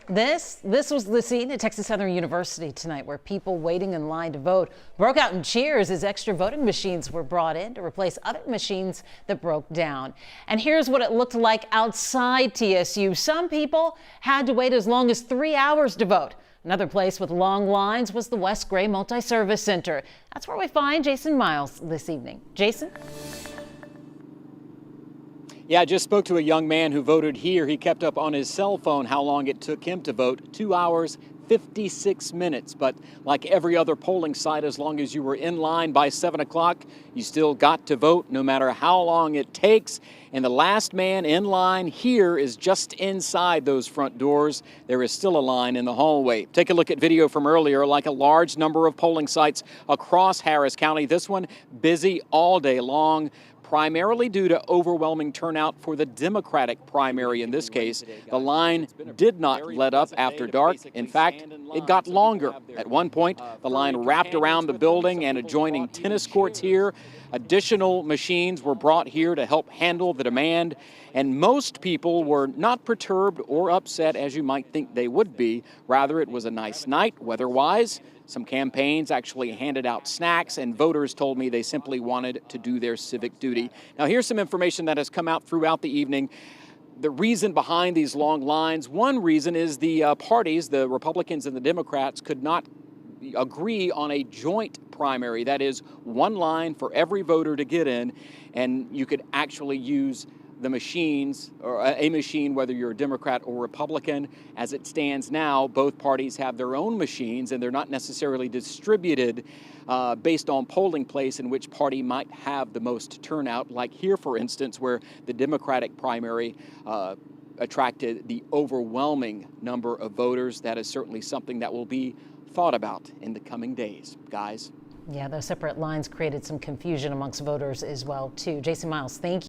This was the scene at Texas Southern University tonight, where people waiting in line to vote broke out in cheers as extra voting machines were brought in to replace other machines that broke down. And here's what it looked like outside TSU. Some people had to wait as long as 3 hours to vote. Another place with long lines was the West Gray Multi-Service Center. That's where we find Jason Miles this evening. Jason? Yeah, I just spoke to a young man who voted here. He kept up on his cell phone how long it took him to vote. 2 hours, 56 minutes. But like every other polling site, as long as you were in line by 7 o'clock, you still got to vote no matter how long it takes. And the last man in line here is just inside those front doors. There is still a line in the hallway. Take a look at video from earlier. Like a large number of polling sites across Harris County, this one busy all day long, primarily due to overwhelming turnout for the Democratic primary in this case. The line did not let up after dark. In fact, it got longer. At one point, the line wrapped around the building and adjoining tennis courts here. Additional machines were brought here to help handle the demand, and most people were not perturbed or upset as you might think they would be. Rather, it was a nice night weather-wise. Some campaigns actually handed out snacks, and voters told me they simply wanted to do their civic duty. Now, here's some information that has come out throughout the evening. The reason behind these long lines, one reason is the parties, the Republicans and the Democrats, could not agree on a joint primary. That is one line for every voter to get in, and you could actually use the machines, or a machine, whether you're a Democrat or Republican. As it stands now, both parties have their own machines, and they're not necessarily distributed based on polling place in which party might have the most turnout, like here, for instance, where the Democratic primary attracted the overwhelming number of voters. That is certainly something that will be thought about in the coming days, guys. Yeah, those separate lines created some confusion amongst voters as well, too. Jason Miles, thank you.